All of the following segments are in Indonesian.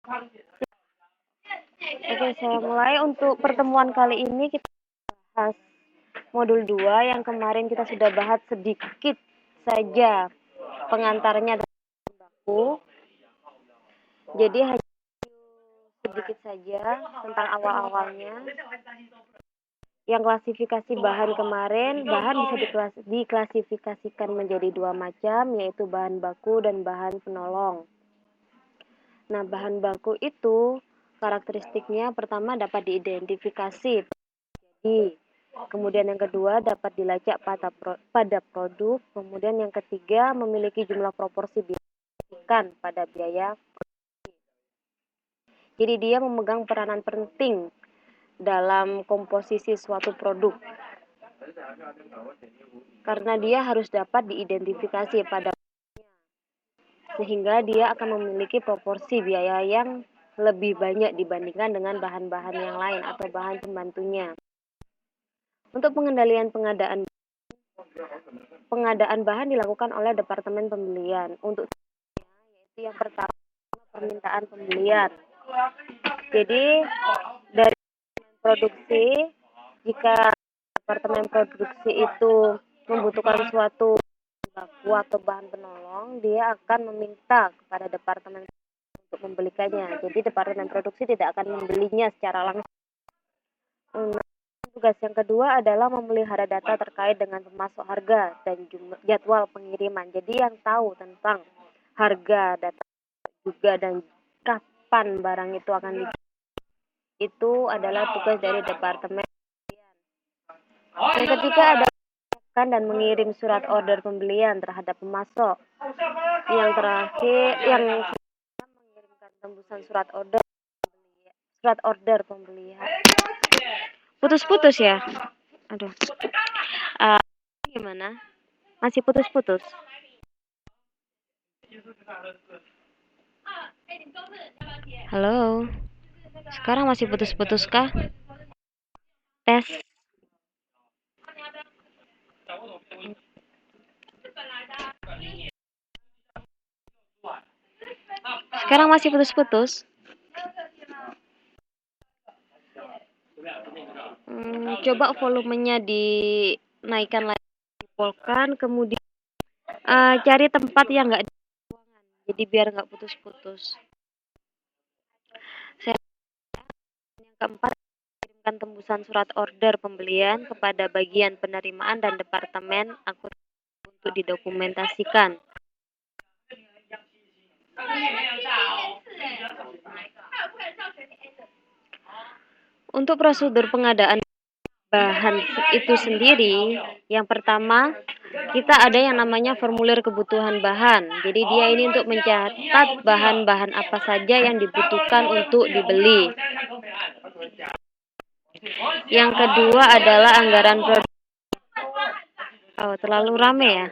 Oke, saya mulai. Untuk pertemuan kali ini kita bahas modul 2 yang kemarin kita sudah bahas sedikit saja pengantarnya dan baku. Jadi hanya sedikit saja tentang awal-awalnya. Yang klasifikasi bahan kemarin, bahan bisa diklasifikasikan menjadi dua macam, yaitu bahan baku dan bahan penolong. Nah, bahan baku itu karakteristiknya pertama dapat diidentifikasi, kemudian yang kedua dapat dilacak pada produk, kemudian yang ketiga memiliki jumlah proporsi signifikan pada biaya. Jadi dia memegang peranan penting dalam komposisi suatu produk. Karena dia harus dapat diidentifikasi pada sehingga dia akan memiliki proporsi biaya yang lebih banyak dibandingkan dengan bahan-bahan yang lain atau bahan pembantunya. Untuk pengendalian pengadaan bahan dilakukan oleh Departemen Pembelian. Untuk yaitu yang pertama permintaan pembelian. Jadi dari produksi, jika Departemen Produksi itu membutuhkan suatu baku atau bahan penolong, dia akan meminta kepada Departemen untuk membelikannya. Jadi Departemen Produksi tidak akan membelinya secara langsung. Tugas yang kedua adalah memelihara data terkait dengan pemasok harga dan jadwal pengiriman. Jadi yang tahu tentang harga, data juga dan kapan barang itu akan itu adalah tugas dari Departemen. Yang ketiga adalah dan mengirim surat order pembelian terhadap pemasok. Yang terakhir yang mengirimkan tembusan surat order pembelian. Putus-putus ya? Aduh. Gimana? Masih putus-putus? Halo. Sekarang masih putus-putus kah? Tes. Sekarang masih putus-putus? Coba volumenya dinaikkan lagi, dipolkan, kemudian cari tempat yang enggak di ruangan, jadi biar enggak putus-putus. Yang keempat, kirimkan tembusan surat order pembelian kepada bagian penerimaan dan Departemen akuntansi untuk didokumentasikan. Untuk prosedur pengadaan bahan itu sendiri, yang pertama kita ada yang namanya formulir kebutuhan bahan. Jadi dia ini untuk mencatat bahan-bahan apa saja yang dibutuhkan untuk dibeli. Yang kedua adalah anggaran produksi. Oh, terlalu rame ya.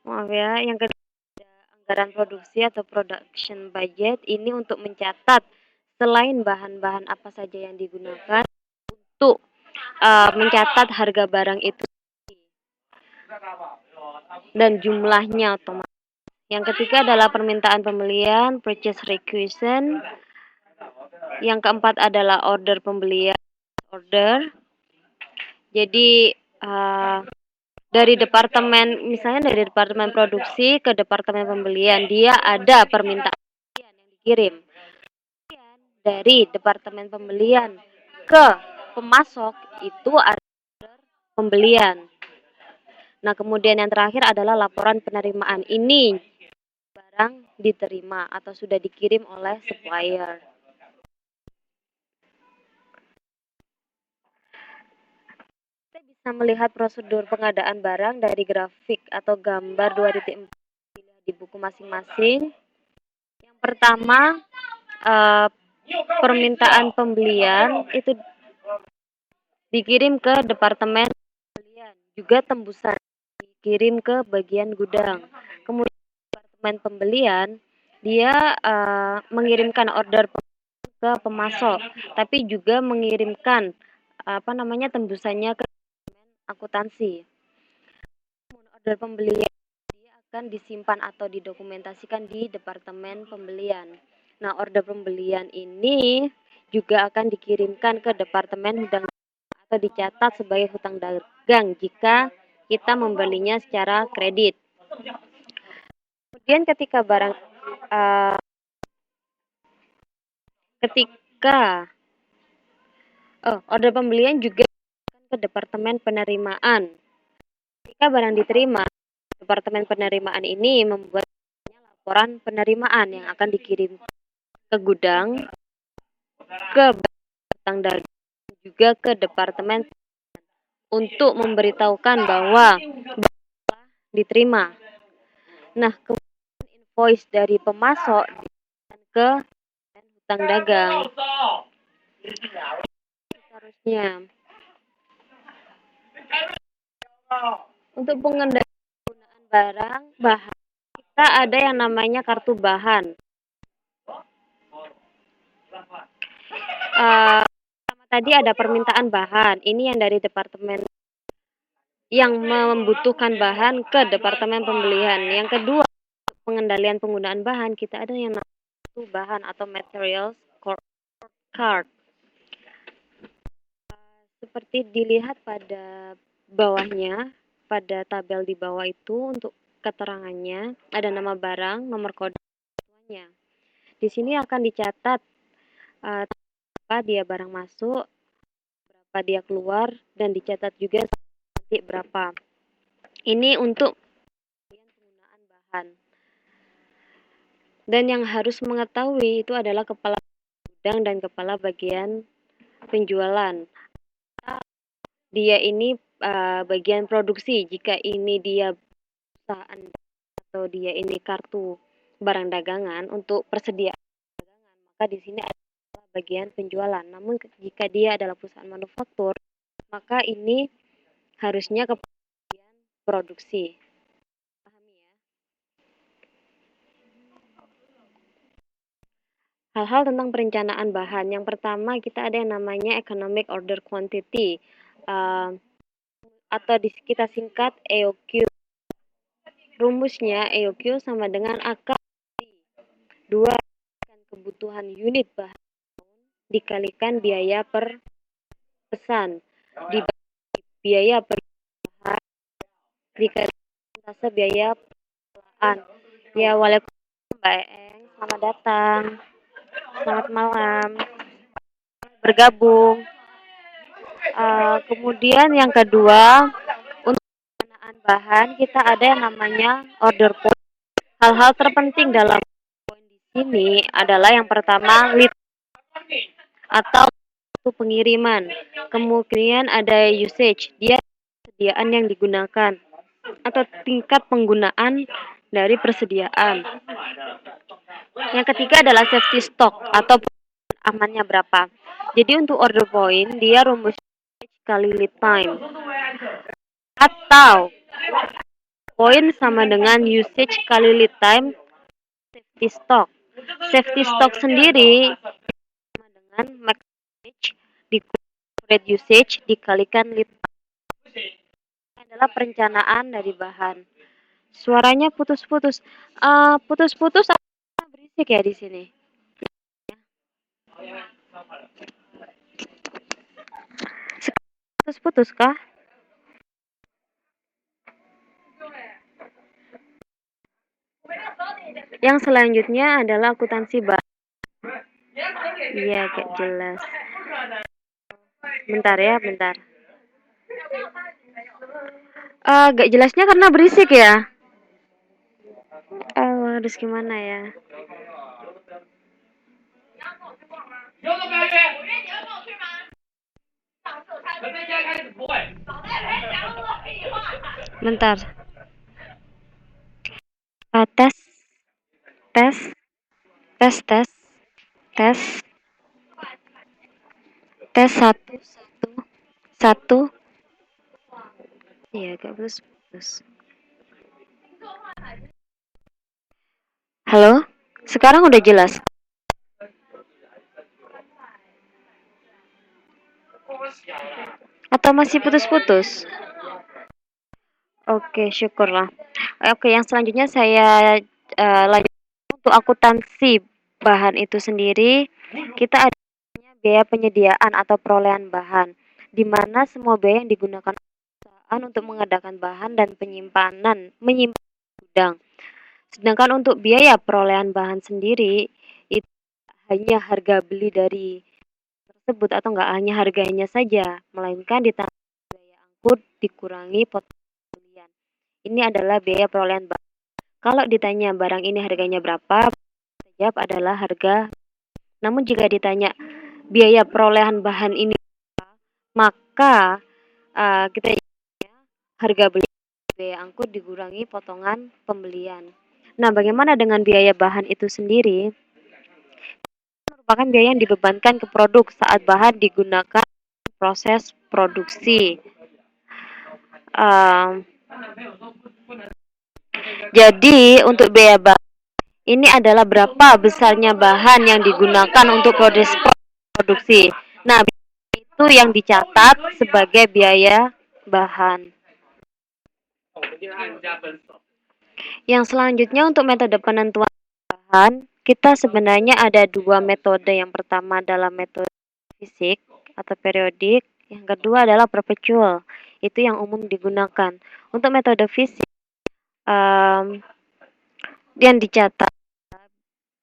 Maaf ya. Yang kedua ada anggaran produksi atau production budget. Ini untuk mencatat selain bahan-bahan apa saja yang digunakan untuk mencatat harga barang itu dan jumlahnya otomatis. Yang ketiga adalah permintaan pembelian, purchase requisition. Yang keempat adalah order pembelian, order. Jadi dari misalnya dari departemen produksi ke departemen pembelian, dia ada permintaan yang dikirim. Dari departemen pembelian ke pemasok itu ada pembelian. Nah, kemudian yang terakhir adalah laporan penerimaan. Ini barang diterima atau sudah dikirim oleh supplier. Kita bisa melihat prosedur pengadaan barang dari grafik atau gambar 2.4 di buku masing-masing. Yang pertama, permintaan pembelian itu dikirim ke departemen pembelian, juga tembusan dikirim ke bagian gudang. Kemudian departemen pembelian dia mengirimkan order ke pemasok, tapi juga mengirimkan tembusannya ke akuntansi. Order pembelian dia akan disimpan atau didokumentasikan di Departemen Pembelian. Nah, order pembelian ini juga akan dikirimkan ke Departemen Hutang atau dicatat sebagai hutang dagang jika kita membelinya secara kredit. Kemudian ketika order pembelian juga ke Departemen Penerimaan. Ketika barang diterima, Departemen Penerimaan ini membuat laporan penerimaan yang akan dikirim ke gudang, ke hutang dagang, juga ke Departemen untuk memberitahukan bahwa diterima. Nah, kemudian invoice dari pemasok ke hutang dagang. Seharusnya untuk pengendalian penggunaan barang bahan, kita ada yang namanya kartu bahan. Tadi ada permintaan bahan. Ini yang dari departemen yang membutuhkan bahan ke Departemen Pembelian. Yang kedua, pengendalian penggunaan bahan, kita ada yang namanya bahan atau materials card. Seperti dilihat pada bawahnya, pada tabel di bawah itu untuk keterangannya, ada nama barang, nomor kodenya. Di sini akan dicatat berapa dia barang masuk, berapa dia keluar, dan dicatat juga nanti berapa. Ini untuk penggunaan bahan. Dan yang harus mengetahui itu adalah kepala gudang dan kepala bagian penjualan. Dia ini bagian produksi. Jika ini dia perusahaan atau dia ini kartu barang dagangan untuk persediaan dagangan, maka di sini adalah bagian penjualan. Namun jika dia adalah perusahaan manufaktur, maka ini harusnya ke bagian produksi. Pahami ya? Hal-hal tentang perencanaan bahan. Yang pertama kita ada yang namanya economic order quantity atau kita singkat EOQ. Rumusnya EOQ sama dengan akar 2 kebutuhan unit bahan dikalikan biaya per pesan dibagi biaya per bahan dikalikan persentase biaya pelan. Ya, waalaikumsalam Mbak Eng, selamat datang, selamat malam, bergabung. Kemudian yang kedua, untuk perencanaan bahan kita ada yang namanya order point. Hal-hal terpenting dalam poin di sini adalah yang pertama lead atau pengiriman. Kemudian ada usage, dia persediaan yang digunakan atau tingkat penggunaan dari persediaan. Yang ketiga adalah safety stock atau amannya berapa. Jadi untuk order point dia rumus kali lead time atau point sama dengan usage kali lead time safety stock. Safety stock sendiri sama dengan max usage dikurangi usage dikalikan lead time. Adalah perencanaan dari bahan. Suaranya putus-putus. Putus-putus berisik ya di sini. Putus-putus kah? Yang selanjutnya adalah akuntansi bahan. Iya, kayak jelas. Bentar ya, bentar. Gak jelasnya karena berisik ya. Harus gimana ya? Bentar. Tes, tes, tes, tes, tes, tes satu, satu, satu. Iya, agak putus-putus. Halo, sekarang udah jelas? Atau masih putus-putus? Oke, syukurlah. Oke, yang selanjutnya saya lanjut untuk akuntansi bahan itu sendiri, kita ada biaya penyediaan atau perolehan bahan, di mana semua biaya yang digunakan perusahaan untuk mengadakan bahan dan menyimpan gudang. Sedangkan untuk biaya perolehan bahan sendiri, itu hanya harga beli dari tersebut atau enggak hanya harganya saja, melainkan ditambah biaya angkut dikurangi potongan pembelian. Ini adalah biaya perolehan bahan. Kalau ditanya barang ini harganya berapa, jawab adalah harga. Namun jika ditanya biaya perolehan bahan ini, maka kita harga beli biaya angkut dikurangi potongan pembelian. Nah, bagaimana dengan biaya bahan itu sendiri? Merupakan biaya yang dibebankan ke produk saat bahan digunakan proses produksi. Um, jadi untuk biaya bahan ini adalah berapa besarnya bahan yang digunakan untuk produksi. Nah, itu yang dicatat sebagai biaya bahan. Yang selanjutnya untuk metode penentuan bahan, kita sebenarnya ada dua metode. Yang pertama adalah metode fisik atau periodik, yang kedua adalah perpetual. Itu yang umum digunakan. Untuk metode fisik, yang dicatat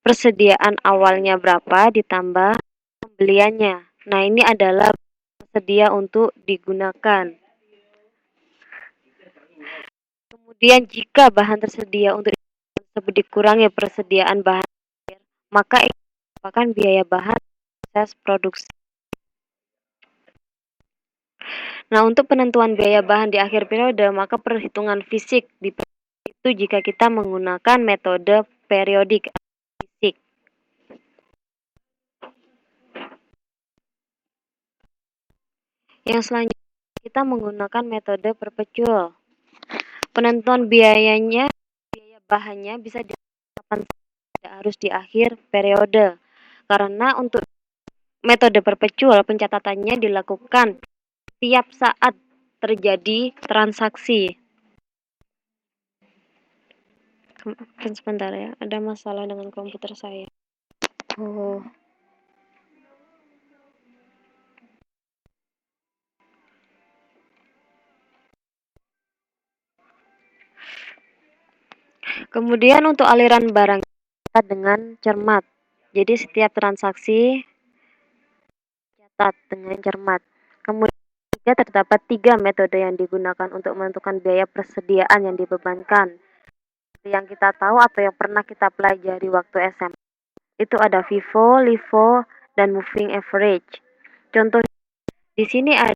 persediaan awalnya berapa ditambah pembeliannya. Nah, ini adalah tersedia untuk digunakan. Kemudian jika bahan tersedia untuk tersebut dikurangi persediaan bahan, maka itu merupakan biaya bahan proses produksi. Nah, untuk penentuan biaya bahan di akhir periode, maka perhitungan fisik itu jika kita menggunakan metode periodik fisik. Yang selanjutnya kita menggunakan metode perpetual. Penentuan biaya bahannya bisa dilakukan tidak harus di akhir periode. Karena untuk metode perpetual pencatatannya dilakukan tiap saat terjadi transaksi. Sebentar ya, ada masalah dengan komputer saya. Oh. Kemudian untuk aliran barang dengan cermat. Jadi setiap transaksi catat dengan cermat. Kemudian juga terdapat 3 metode yang digunakan untuk menentukan biaya persediaan yang dibebankan. Yang kita tahu atau yang pernah kita pelajari waktu SMA. Itu ada FIFO, LIFO, dan moving average. Contoh di sini ada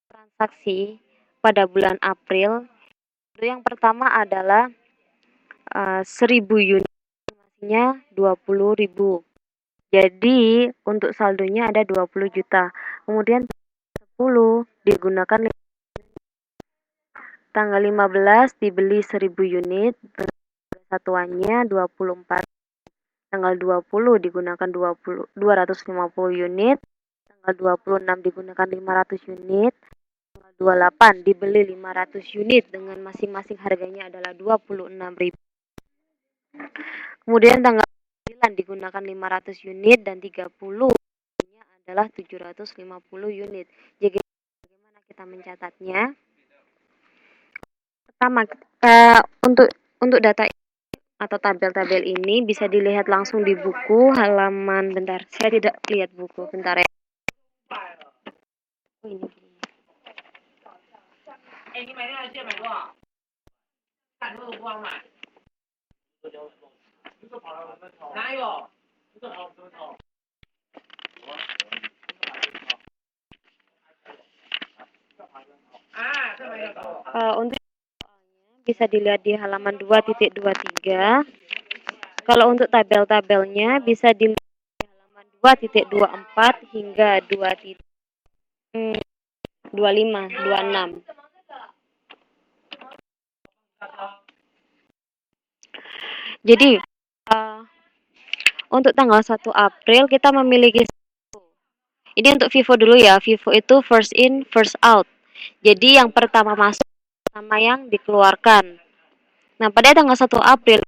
transaksi pada bulan April. Yang pertama adalah 1.000 unit, masnya 20.000. Jadi untuk saldonya ada 20 juta. Kemudian 10 digunakan tanggal 15 dibeli 1.000 unit, satuannya 24. Tanggal 20 digunakan 250 unit, tanggal 26 digunakan 500 unit, tanggal 28 dibeli 500 unit dengan masing-masing harganya adalah 26.000. Kemudian tanggal 9 digunakan 500 unit dan 30 adalah 750 unit. Jadi bagaimana kita mencatatnya? Pertama, untuk data atau tabel-tabel ini bisa dilihat langsung di buku halaman, bentar, saya tidak lihat buku, bentar ya. Untuk bisa dilihat di halaman 2.23. Kalau untuk tabel-tabelnya bisa dilihat di halaman 2.24 hingga 2.25, 26. Jadi untuk tanggal 1 April kita memiliki, ini untuk FIFO dulu ya. FIFO itu first in, first out. Jadi yang pertama masuk sama yang dikeluarkan. Nah, pada tanggal 1 April